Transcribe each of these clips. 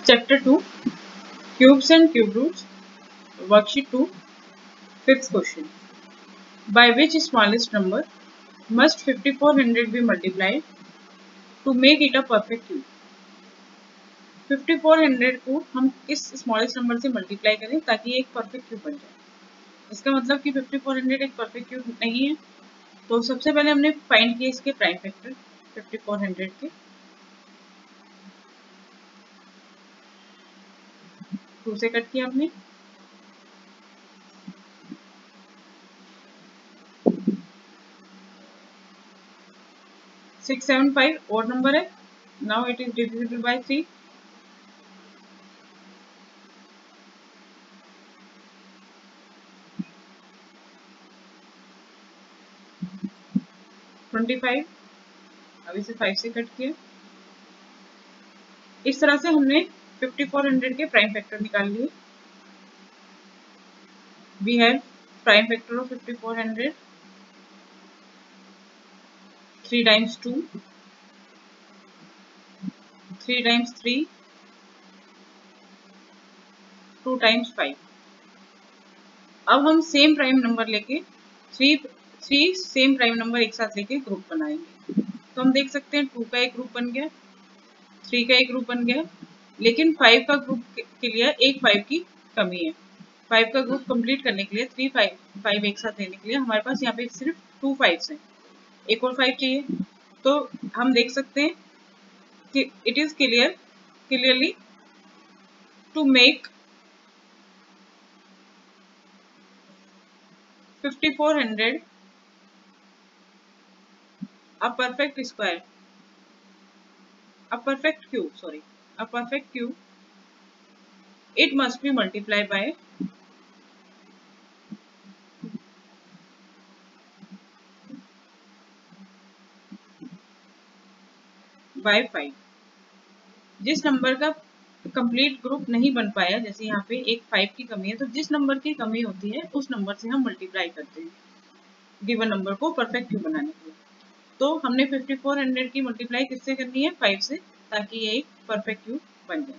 Chapter 2 Cubes and Cube Roots. Worksheet 2. Fifth question. By which smallest number must 5400 be multiplied to make it a perfect cube? 5400 को हम किस smallest number से multiply करें ताकि एक perfect cube बन जाए? इसका मतलब कि 5400 एक परफेक्ट क्यूब नहीं है। तो सबसे पहले हमने फाइंड किए इसके प्राइम फैक्टर 5400 के। 2 से कट किया हमने। सिक्स 7 5 और नंबर है। Now it is divisible by 3। 25। अब इसे 5 से कट किया। इस तरह से हमने 5400 के प्राइम फैक्टर निकाल लिए। We have prime factor of 5400 3 times 2, 3 times 3, 2 times 5। अब हम सेम प्राइम नंबर लेके थ्री सेम प्राइम नंबर एक साथ लेके ग्रुप बनाएंगे। तो हम देख सकते हैं 2 का एक ग्रुप बन गया, 3 का एक ग्रुप बन गया, लेकिन 5 का ग्रुप के लिए एक 5 की कमी है। 5 का ग्रुप कंप्लीट करने के लिए 3 5 एक साथ लेने के लिए हमारे पास यहाँ पे सिर्फ 2 5 हैं, एक और 5 चाहिए। तो हम देख सकते हैं कि it is clearly to make 5400 a perfect square, a perfect cube, it must be multiplied by 5। जिस नंबर का कंप्लीट ग्रुप नहीं बन पाया, जैसे यहाँ पे एक 5 की कमी है, तो जिस नंबर की कमी होती है उस नंबर से हम मल्टीप्लाई करते हैं गिवन नंबर को परफेक्ट क्यूब बनाने के लिए। तो हमने 5400 की मल्टीप्लाई किससे करनी है? 5 से, ताकि ये एक परफेक्ट क्यूब बन जाए।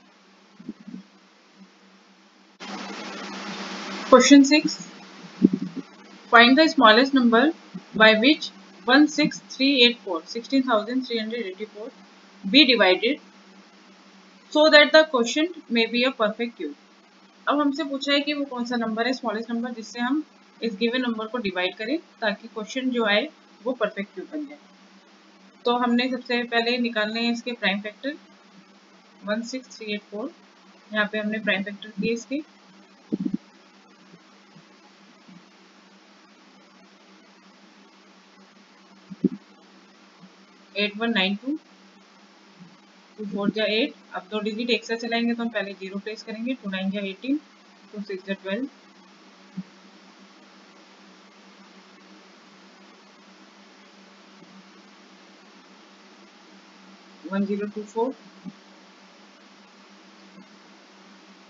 Question 6, find the smallest number by which 16384 be divided so that the quotient may be a perfect cube। अब हमसे पूछा है कि वो कौन सा नंबर है स्मॉलेस्ट नंबर जिससे हम इस गिवन नंबर को डिवाइड करें ताकि क्वेश्चन जो आए वो परफेक्ट क्यूब बन जाए। तो हमने सबसे पहले निकालने हैं इसके प्राइम फैक्टर 16384। यहाँ पे हमने प्राइम फैक्टर दिए इसके 8192, 2 4 जा 8। अब 2 डिजिट एक साथ चलाएंगे तो हम पहले 0 प्लेस करेंगे। 2 9 जा 18, 2 6 जा 12, 1024,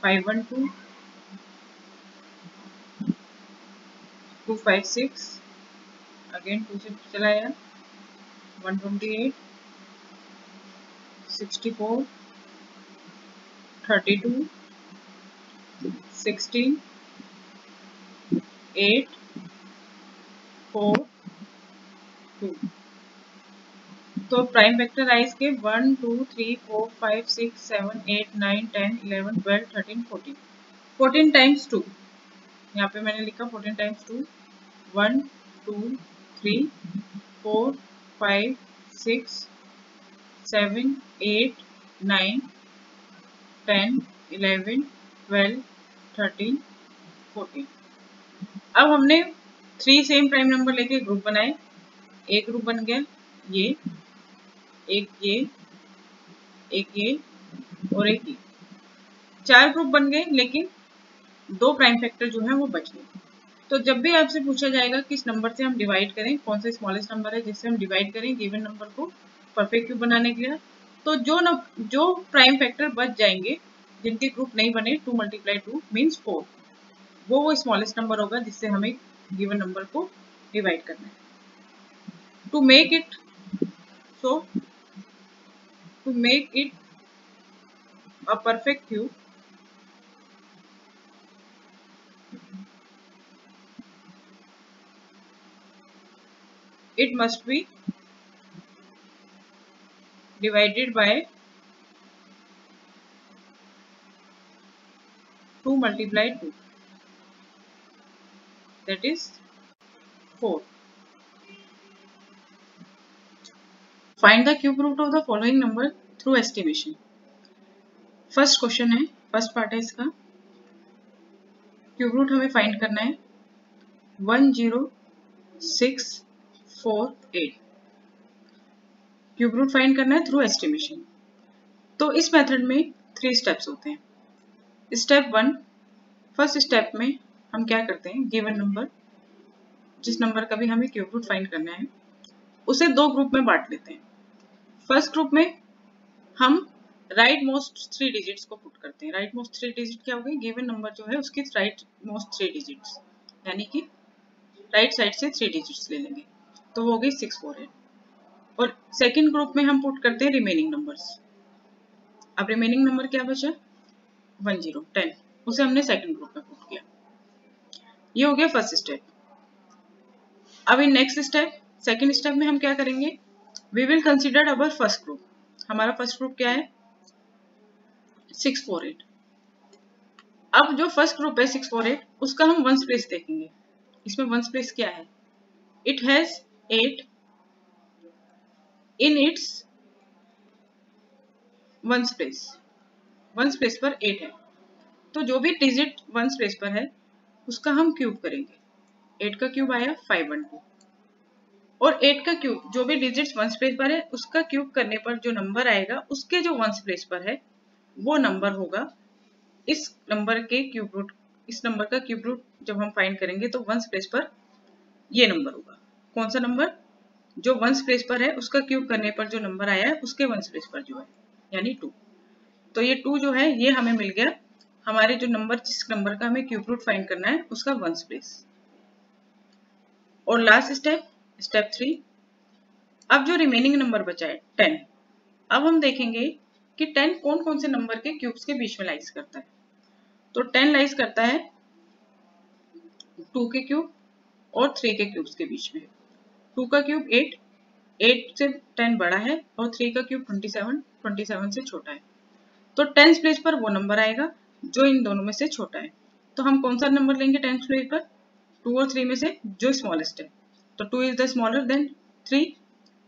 512, 256, अगेन 2 से चलाया 128, 64, 32, 16, 8, 4, 2। तो प्राइम वेक्टर आए इसके 1 2 3 4 5 6 7 8 9 10 11 12 13 14। 14 टाइम्स 2, यहाँ पे मैंने लिखा 14 टाइम्स 2, 1 2 3 4 5 6 7 8 9 10 11 12 13 14। अब हमने 3 सेम प्राइम नंबर लेके ग्रुप बनाए। एक ग्रुप बन गया ये, एक ये, एक ये और एक ये। 4 ग्रुप बन गए, लेकिन 2 प्राइम फैक्टर जो है वो बच गए। तो जब भी आपसे पूछा जाएगा किस नंबर से हम डिवाइड करें, कौन सा स्मॉलेस्ट नंबर है जिससे हम डिवाइड करें गिवन नंबर को परफेक्ट क्यूब बनाने के लिए, तो जो प्राइम फैक्टर बच जाएंगे जिनके ग्रुप नहीं बने, 2 × 2 मीन्स 4, वो स्मॉलेस्ट नंबर होगा जिससे हमें गिवन नंबर को डिवाइड करना है। To make it a perfect cube it must be divided by 2 multiplied 2, that is 4. Find the cube root of the following number through estimation. First question है, first part है इसका, cube root हमें find करना है 10648, cube root find करना है through estimation. तो इस मेथड में 3 स्टेप्स होते हैं। स्टेप 1, फर्स्ट स्टेप में हम क्या करते हैं, गिवन नंबर, जिस नंबर का भी हमें क्यूब रूट फाइंड करना है, उसे 2 ग्रुप में बांट लेते हैं। फर्स्ट ग्रुप में हम राइट मोस्ट 3 डिजिट्स को पुट करते हैं। राइट मोस्ट 3 डिजिट क्या हो गई, गिवन नंबर जो है उसकी राइट मोस्ट 3 डिजिट्स, यानी कि राइट साइड से 3 डिजिट्स ले लेंगे, तो वो हो गई 648। और सेकंड ग्रुप में हम पुट करते हैं रिमेनिंग नंबर्स। अब रिमेनिंग नंबर क्या बचा, 10, उसे हमने सेकंड ग्रुप में पुट किया। ये हो गया फर्स्ट स्टेप। अब in next step, second step में हम क्या करेंगे, we will consider our first group. हमारा फर्स्ट ग्रुप क्या है, 648। अब जो फर्स्ट ग्रुप है 648, उसका हम वंस प्लेस देखेंगे। इसमें वंस प्लेस क्या है, it has 8 in its ones place. Ones place पर 8 है, तो जो भी डिजिट वंस प्लेस पर है उसका हम क्यूब करेंगे। 8 का क्यूब आया 512, और 8 का क्यूब जो भी डिजिट्स वंस प्लेस पर है उसका क्यूब करने पर जो नंबर आएगा उसके जो वंस प्लेस पर है वो नंबर होगा इस नंबर के क्यूब रूट। इस नंबर का क्यूब रूट जब हम फाइंड करेंगे तो वंस प्लेस पर ये नंबर होगा। कौन सा नंबर, जो वंस प्लेस पर है उसका क्यूब करने पर जो नंबर आया है उसके वंस प्लेस पर जो है, यानी 2। तो ये 2 जो है ये हमें मिल गया, हमारे जो नंबर, जिस नंबर का हमें क्यूब रूट फाइंड करना है उसका वंस प्लेस। और लास्ट स्टेप, स्टेप 3, अब जो रिमेनिंग नंबर बचा है 10, अब हम देखेंगे कि 10 कौन कौन से नंबर के क्यूब्स के बीच में लाइज करता है। तो 10 लाइज करता है 2 के क्यूब और 3 के क्यूब्स के बीच में। 2 का क्यूब 8, 8 से 10 बड़ा है, और 3 का क्यूब 27, 27 से छोटा है। तो 10 प्लेस पर वो नंबर आएगा जो इन दोनों में से छोटा है। तो हम कौन सा नंबर लेंगे 10 प्लेस पर, 2 और 3 में से जो स्मॉलेस्ट है। तो 2 इज द स्मॉलर देन 3,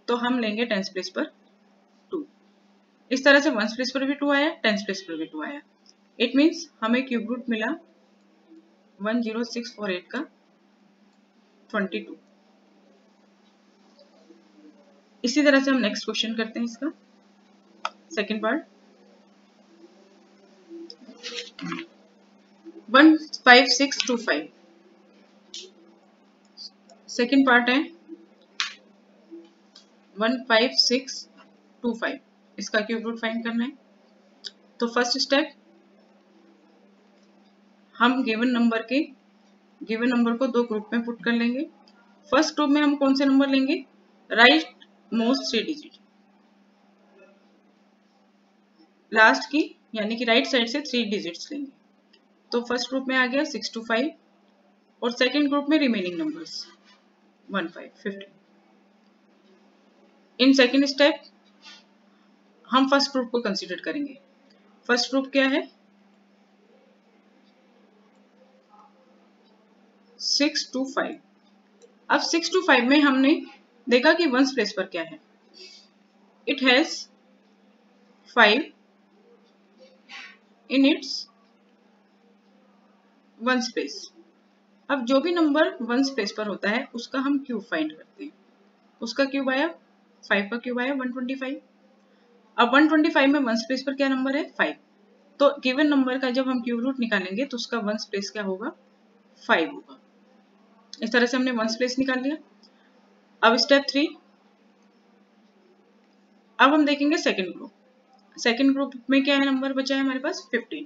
तो हम लेंगे 10 प्लेस पर 2। इस तरह से 1 प्लेस पर भी 2 आया, 10 प्लेस पर भी 2 आया। इट मीन्स हमें क्यूब रूट मिला 10648 का 22। इसी तरह से हम नेक्स्ट क्वेश्चन करते हैं इसका सेकंड पार्ट। 15625 सेकंड पार्ट है 15625, इसका क्यूब रूट फाइंड करना है। तो फर्स्ट स्टेप, हम गिवन नंबर को 2 ग्रुप में पुट कर लेंगे। फर्स्ट ग्रुप में हम कौन से नंबर लेंगे, राइट मोस्ट 3 डिजिट, लास्ट की यानी कि राइट साइड से 3 डिजिट्स लेंगे। तो फर्स्ट ग्रुप में आ गया 625, और सेकंड ग्रुप में remaining numbers 15। In second step हम फर्स्ट ग्रुप को कंसीडर करेंगे। फर्स्ट ग्रुप क्या है, 625। अब 625 में हमने देखा कि वंस प्लेस पर क्या है, it has 5 in its ones place. अब जो भी नंबर वंस प्लेस पर होता है उसका हम क्यूब फाइंड करते हैं। उसका क्यूब आया 5 का क्यूब आया 125। अब 125 में वंस प्लेस पर क्या नंबर है 5, तो गिवन नंबर का जब हम क्यूब रूट निकालेंगे तो उसका वंस प्लेस क्या होगा 5 होगा। इस तरह से हमने वंस प्लेस निकाल लिया। अब स्टेप 3, अब हम देखेंगे सेकंड ग्रुप। सेकंड ग्रुप में क्या है, नंबर बचा है हमारे पास 15।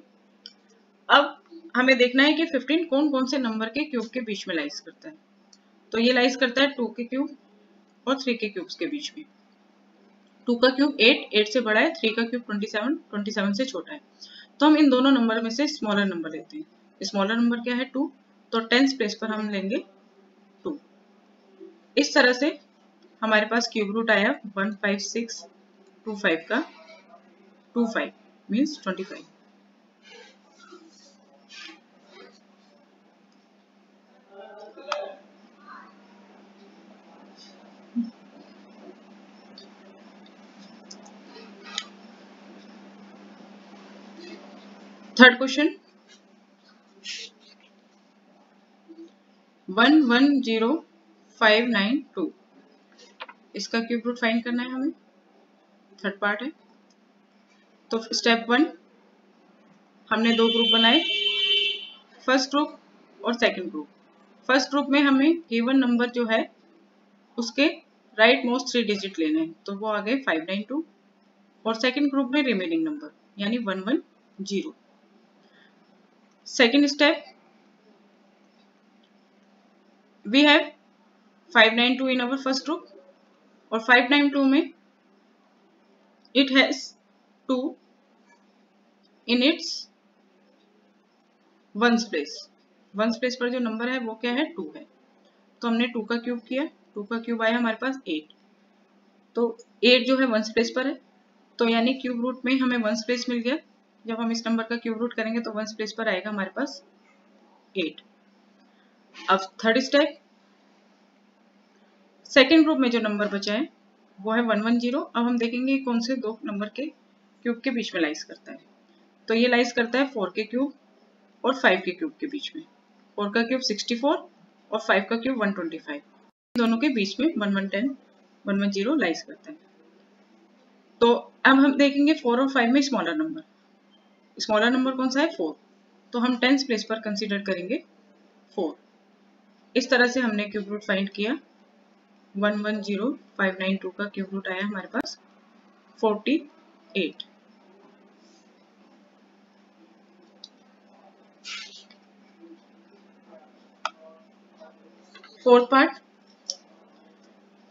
अब हमें देखना है कि 15 कौन कौन से नंबर के क्यूब के बीच में लाइज करता है। तो ये लाइज करता है 2 के क्यूब और 3 के क्यूब्स के बीच में। 2 का क्यूब 8, 8 से बड़ा है, 3 का क्यूब 27, 27 से छोटा है। तो हम इन दोनों नंबर में से स्मॉलर नंबर लेते हैं। स्मॉलर नंबर क्या है 2, तो 10th प्लेस पर हम लेंगे 2। इस तरह से हमारे पास क्यूब रूट आया 15625 का 25 मीन्स 25। थर्ड क्वेश्चन 110592, इसका क्यूब रूट फाइंड करना है हमें। थर्ड पार्ट है। तो स्टेप 1 हमने दो ग्रुप बनाए, फर्स्ट ग्रुप और सेकंड ग्रुप। फर्स्ट ग्रुप में हमें गिवन नंबर जो है उसके राइट मोस्ट 3 डिजिट लेने हैं, तो वो आ गए 592। और सेकंड ग्रुप में रिमेनिंग नंबर यानी 110। Second step we have 592 in our first group और 592 में it has 2 in its ones place. Ones place पर जो नंबर है वो क्या है 2 है। तो हमने 2 का क्यूब किया, 2 का क्यूब आया हमारे पास 8। तो 8 जो है वंस प्लेस पर है, तो यानी क्यूब रूट में हमें वंस प्लेस मिल गया। जब हम इस नंबर का क्यूब रूट करेंगे तो वंस प्लेस पर आएगा हमारे पास 8। अब थर्ड स्टेप, सेकेंड ग्रुप में जो नंबर बचा है वो है 110। अब हम देखेंगे कौन से दो नंबर के क्यूब के बीच में लाइज करता है। तो ये लाइज करता है 4 के क्यूब और 5 के क्यूब के बीच में। 4 का क्यूब 64 और 5 का क्यूब 125, दोनों के बीच में 110 लाइज करता है। तो अब हम देखेंगे 4 और 5 में स्मॉलर नंबर। स्मॉलर नंबर कौन सा है 4, तो हम 10th प्लेस पर कंसीडर करेंगे 4। इस तरह से हमने क्यूब रूट फाइंड किया। 110592 का क्यूब रूट आया हमारे पास 48।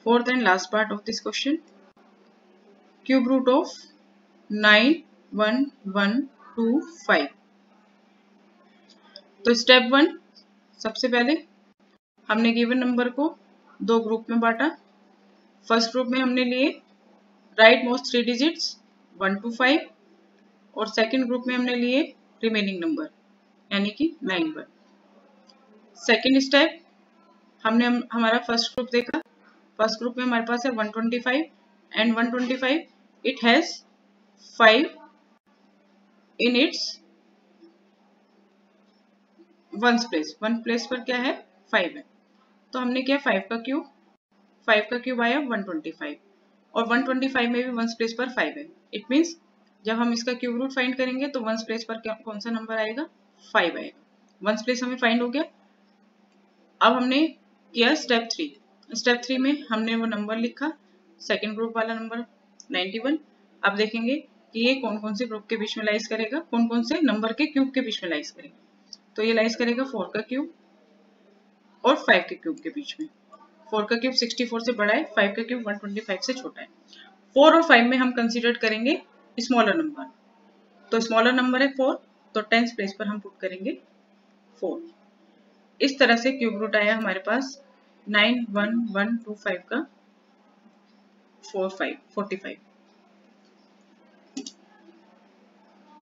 Fourth and last part of this question, cube root of 91125। तो स्टेप 1, सबसे पहले हमने गिवन नंबर को दो ग्रुप में बांटा। फर्स्ट ग्रुप में हमने लिए राइट मोस्ट 3 डिजिट्स 1 to 5 और सेकंड ग्रुप में हमने लिए रिमेनिंग नंबर यानी कि 91। सेकंड स्टेप हमने हमारा फर्स्ट ग्रुप देखा। फर्स्ट ग्रुप में हमारे पास है 125 and 125 it has 5 in its ones place. One place पर क्या है 5 है। तो हमने क्या 5 का क्यूब आया 125 और 125 में भी वंस प्लेस पर 5 है। इट मीन्स जब हम इसका क्यूब रूट फाइंड करेंगे तो वंस प्लेस पर कौन सा नंबर आएगा 5 आएगा। वंस प्लेस हमें फाइंड हो गया। अब हमने किया स्टेप 3। स्टेप 3 में हमने वो नंबर लिखा, सेकंड ग्रुप वाला नंबर 91। अब देखेंगे कि ये कौन कौन से ग्रुप के बीच में लाइज करेगा, कौन कौन से नंबर के क्यूब के बीच में लाइज करेगा। तो ये लाइज करेगा 4 का क्यूब और 5 के क्यूब के बीच में। 4 का क्यूब 64 से बड़ा है, 5 का क्यूब 125 से छोटा है। 4 और 5 में हम कंसीडर करेंगे स्मॉलर नंबर। तो स्मॉलर नंबर है 4, तो 10th प्लेस पर हम पुट करेंगे 4। इस तरह से क्यूब रूट आया हमारे पास 91125 का 45।